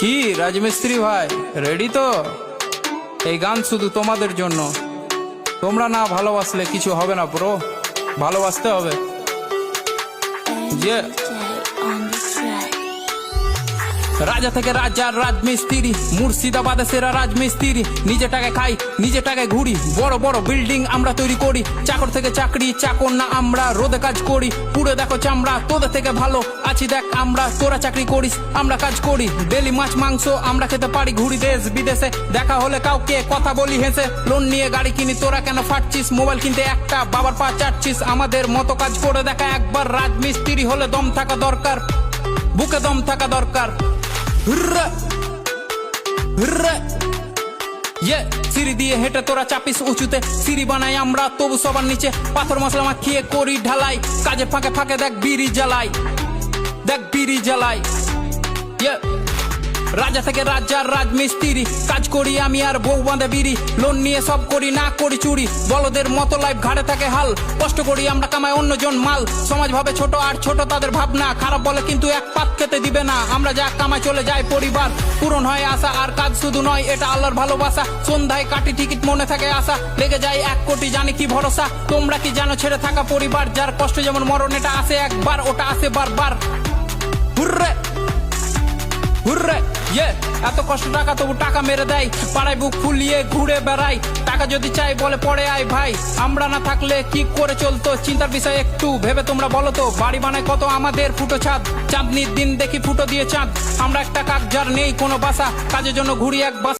কি রাজমিস্ত্রি ভাই, রেডি তো? এই গান শুধু তোমাদের জন্য। তোমরা না ভালোবাসলে কিছু হবে না ব্রো, ভালোবাসতে হবে। যে রাজা থেকে রাজার রাজমিস্ত্রি, মুর্শিদাবাদে সেরা রাজমিস্ত্রি। নিজে টাকায় খাই, নিজে টাকায় ঘুরি, বড় বড় বিল্ডিং আমরা তৈরি করি। চাকর থেকে চাকরি, চাকর না আমরা, রোদে কাজ করি, পুরো দেখো চামড়া। তোদের থেকে ভালো আছি দেখ আমরা, তোরা চাকরি করিস আমরা কাজ করি। ডেলি মাছ মাংস আমরা খেতে পারি, ঘুরি দেশ বিদেশে। দেখা হলে কাউকে কথা বলি হেসে। লোন নিয়ে গাড়ি কিনি, তোরা কেন ফাটছিস? মোবাইল কিনতে একটা বাবার পা চাটছিস। আমাদের মতো কাজ করে দেখা একবার। রাজমিস্ত্রি হলে দম থাকা দরকার, বুকে দম থাকা দরকার। সিঁড়ি দিয়ে হেঁটে তোরা চাপিস উঁচুতে, সিঁড়ি বানাই আমরা তবু সবার নিচে। পাথর মশলা মাখিয়ে করি ঢালাই, কাজে ফাঁকে ফাঁকে দেখ বিড়ি জ্বালাই, দেখ বিড়ি জ্বালাই। রাজা থেকে রাজার রাজমিস্ত্রি, কাজ করি আমি আর বউ বাঁধে বিড়ি। লোন নিয়ে সব করি, না করি চুরি, বলদের মতো লাইফ ঘাড়ে থাকে হাল। কষ্ট করি আমরা, কামাই অন্যজন মাল। সমাজ ভাবে ছোট আর ছোট তাদের ভাবনা, খারাপ বলে কিন্তু এক পাত খেতে দিবে না। আমরা যা কামাই চলে যায় পরিবার, পূরণ হয় আশা। আর কাজ শুধু নয়, এটা আল্লাহর ভালোবাসা। সন্ধ্যায় কাটি টিকিট, মনে থাকে আশা। লেগে যায় 1 কোটি, জানি কি ভরসা। তোমরা কি জানো ছেড়ে থাকা পরিবার, যার কষ্ট যেমন মরণ, এটা আসে একবার, ওটা আসে বারবার। হুররে হুররে, এত কষ্ট টাকা তবু টাকা মেরে দেয়। পাড়ায় বুক ফুলিয়ে ঘুরে বেড়াই, টাকা যদি চাই বলে পড়ে আয় ভাই। আমরা না থাকলে কি করে চলতো, চিন্তার বিষয় একটু ভেবে তোমরা বলো তো। বাড়ি বানায় কত আমাদের ফুটো ছাদ, চাঁদনির দিন দেখি ফুটো দিয়ে চাঁদ। আমরা একটা কাক, যার নেই কোনো বাসা, কাজের জন্য ঘুরি এক বাসা।